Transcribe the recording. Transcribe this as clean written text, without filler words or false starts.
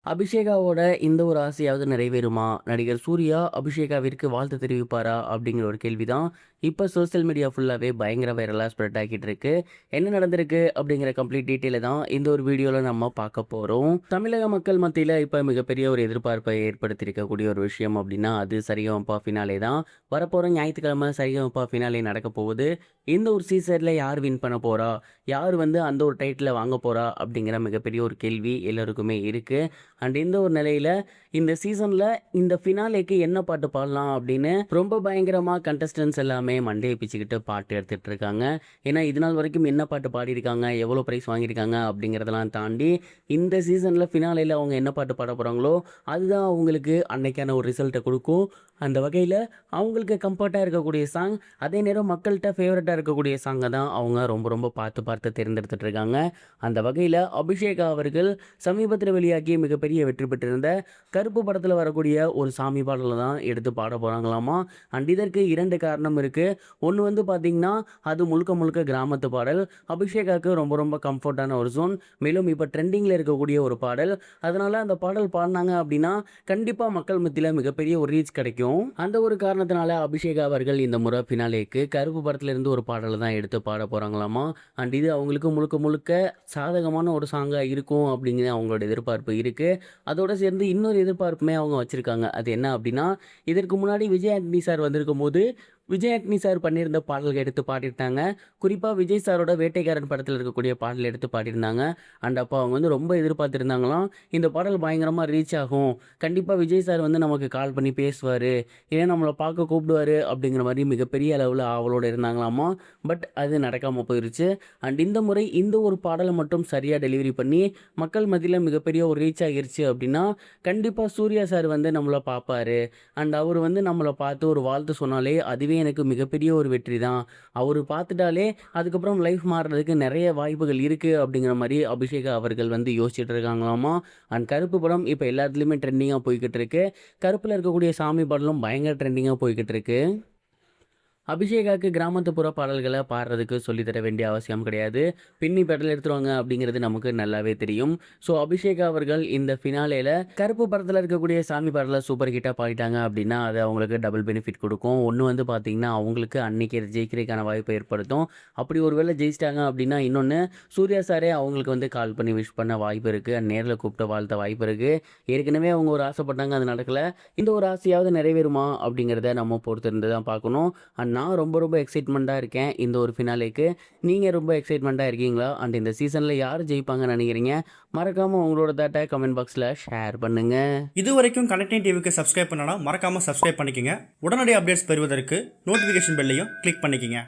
அபிஷேகாவோட இந்த ஒரு ஆசையாவது நிறைவேறுமா? நடிகர் சூர்யா அபிஷேகாவிற்கு வாழ்த்து தெரிவிப்பாரா? அப்படிங்கிற ஒரு கேள்வி தான் இப்ப சோசியல் மீடியா ஃபுல்லாவே பயங்கர வைரலா ஸ்ப்ரெட் ஆகிட்டு இருக்கு. என்ன நடந்திருக்கு அப்படிங்கிற கம்ப்ளீட் டீட்டெயில தான் இந்த ஒரு வீடியோல நம்ம பார்க்க போறோம். தமிழக மக்கள் மத்தியில இப்ப மிகப்பெரிய ஒரு எதிர்பார்ப்பை ஏற்படுத்தியிருக்கக்கூடிய ஒரு விஷயம் அப்படின்னா, அது சரிகமபா ஃபினாலே தான். வரப்போற ஞாயித்துக்கிழமை சரிகமபா ஃபினாலே நடக்க போகுது. இந்த ஒரு சீசன்ல யார் வின் பண்ண போறா? யார் வந்து அந்த ஒரு டைட்டில வாங்க போறா? அப்படிங்கிற மிகப்பெரிய ஒரு கேள்வி எல்லாருக்குமே இருக்கு. அண்ட் இந்த ஒரு நிலையில இந்த சீசன்ல இந்த ஃபினாலேக்கு என்ன பாட்டு பாடலாம் அப்படின்னு ரொம்ப பயங்கரமா கண்டஸ்டன்ஸ் எல்லாமே மண்டையை பிச்சுக்கிட்டு பாட்டு எடுத்துட்டு இருக்காங்க. ஏன்னா இது நாள் வரைக்கும் என்ன பாட்டு பாடியிருக்காங்க, எவ்வளோ ப்ரைஸ் வாங்கியிருக்காங்க அப்படிங்கிறதெல்லாம் தாண்டி இந்த சீசன்ல ஃபினாலேல அவங்க என்ன பாட்டு பாட போறாங்களோ அதுதான் அவங்களுக்கு அன்னைக்கான ஒரு ரிசல்ட்டை கொடுக்கும். அந்த வகையில் அவங்களுக்கு கம்ஃபர்ட்டாக இருக்கக்கூடிய சாங், அதே நேரம் மக்கள்கிட்ட ஃபேவரட்டாக இருக்கக்கூடிய சாங்கை தான் அவங்க ரொம்ப ரொம்ப பார்த்து பார்த்து தேர்ந்தெடுத்துட்டு இருக்காங்க. அந்த வகையில் அபிஷேகா அவர்கள் சமீபத்தில் வெளியாகி மிகப்பெரிய வெற்றி பெற்றிருந்த கருப்பு படத்தில் வரக்கூடிய ஒரு சாமி பாடலை தான் எடுத்து பாட போகிறாங்களாமா. அண்ட் இதற்கு 2 காரணம் இருக்குது. ஒன்று வந்து பார்த்திங்கன்னா அது முழுக்க முழுக்க கிராமத்து பாடல். அபிஷேகாவுக்கு ரொம்ப ரொம்ப கம்ஃபர்ட்டான ஒரு ஜோன். மேலும் இப்போ ட்ரெண்டிங்கில் இருக்கக்கூடிய ஒரு பாடல். அதனால் அந்த பாடல் பாடினாங்க அப்படின்னா கண்டிப்பாக மக்கள் மத்தியில் மிகப்பெரிய ஒரு ரீச் கிடைக்கும். அந்த ஒரு காரணத்தினால அபிஷேகா அவர்கள் இந்த முறை ஃபினாலேக்கு கருப்பு படத்திலிருந்து ஒரு பாடலை தான் எடுத்து பாட போகிறாங்களாமா. அண்ட் இது அவங்களுக்கு முழுக்க முழுக்க சாதகமான ஒரு சாங்காக இருக்கும் அப்படிங்கிற அவங்களோட எதிர்பார்ப்பு இருக்குது. அதோட சேர்ந்து இன்னொரு எதிர்பார்ப்புமே அவங்க வச்சுருக்காங்க. அது என்ன அப்படின்னா, இதற்கு முன்னாடி விஜய் ஆண்டனி சார் வந்திருக்கும் போது விஜய் ஆண்டனி சார் பண்ணியிருந்த பாடல்கள் எடுத்து பாடியிருந்தாங்க. குறிப்பாக விஜய் சாரோட வேட்டைக்காரன் படத்தில் இருக்கக்கூடிய பாடல் எடுத்து பாடியிருந்தாங்க. அண்ட் அப்போ அவங்க வந்து ரொம்ப எதிர்பார்த்துருந்தாங்களாம், இந்த பாடல் பயங்கரமாக ரீச் ஆகும், கண்டிப்பாக விஜய் சார் வந்து நமக்கு கால் பண்ணி பேசுவார், ஏன் நம்மளை பார்க்க கூப்பிடுவார் அப்படிங்கிற மாதிரி மிகப்பெரிய அளவில் ஆவலோடு இருந்தாங்களாமா. பட் அது நடக்காமல் போயிருச்சு. அண்ட் இந்த முறை இந்த ஒரு பாடலை மட்டும் சரியாக டெலிவரி பண்ணி மக்கள் மத்தியில் மிகப்பெரிய ஒரு ரீச் ஆகிருச்சு அப்படின்னா கண்டிப்பாக சூர்யா சார் வந்து நம்மளை பார்ப்பாரு. அண்ட் அவர் வந்து நம்மளை பார்த்து ஒரு வாழ்த்து சொன்னாலே அதுவே எனக்கு மிகப்பெரிய ஒரு வெற்றி தான். அவர் பார்த்துட்டாலே அதுக்கப்புறம் லைஃப் மாறுறதுக்கு நிறைய வாய்ப்புகள் இருக்குது அப்படிங்கிற மாதிரி அபிஷேகா அவர்கள் வந்து யோசிச்சுட்டு இருக்காங்களாமா. அண்ட் கருப்பு படம் இப்போ எல்லா இடத்துலையுமே ட்ரெண்டிங்காக போய்கிட்டு இருக்கு. கருப்பில் இருக்கக்கூடிய சாமி பாடலும் பயங்கர ட்ரெண்டிங்காக போய்கிட்டு இருக்கு. அபிஷேகாவுக்கு கிராமத்துப்புற பாடல்களை பாடுறதுக்கு சொல்லித்தர வேண்டிய அவசியம் கிடையாது. பின்னி பெடல் எடுத்துருவாங்க அப்படிங்கிறது நமக்கு நல்லாவே தெரியும். ஸோ அபிஷேகா அவர்கள் இந்த ஃபினாலேல கருப்பு படத்தில் இருக்கக்கூடிய சாமி பாடலை சூப்பர் ஹிட்டாக பாடிட்டாங்க அப்படின்னா அது அவங்களுக்கு டபுள் பெனிஃபிட் கொடுக்கும். ஒன்று வந்து பார்த்திங்கன்னா அவங்களுக்கு அன்னைக்கு ஜெயிக்கிறதுக்கான வாய்ப்பை ஏற்படுத்தும். அப்படி ஒரு வேளை ஜெயிச்சிட்டாங்க அப்படின்னா இன்னொன்று சூர்யா சாரே அவங்களுக்கு வந்து கால் பண்ணி விஷ் பண்ண வாய்ப்பு இருக்குது. நேரில் கூப்பிட்ட வாழ்த்த வாய்ப்பு இருக்குது. ஏற்கனவே அவங்க ஒரு ஆசைப்பட்டாங்க, அது நடக்கலை. இந்த ஒரு ஆசையாவது நிறைவேறுமா அப்படிங்கிறத நம்ம பொறுத்திருந்து தான் பார்க்கணும். அண்ட் நான் ரொம்ப ரொம்ப எக்ஸைட்மெண்ட்டாக இருக்கேன் இந்த ஒரு ஃபினாலேக்கு. நீங்கள் ரொம்ப எக்ஸைட்மெண்ட்டாக இருக்கீங்களா? அண்ட் இந்த சீசனில் யார் ஜெயிப்பாங்கன்னு நினைக்கிறீங்க? மறக்காமல் உங்களோட தாட்டை கமெண்ட் பாக்ஸில் ஷேர் பண்ணுங்கள். இது வரைக்கும் கனெக்டிங் டிவிக்கு சப்ஸ்கிரைப் பண்ணனா மறக்காமல் சப்ஸ்கிரைப் பண்ணிக்கங்க. உடனடி அப்டேட்ஸ் பெறுவதற்கு நோட்டிஃபிகேஷன் பெல்லையும் கிளிக் பண்ணிக்கங்க.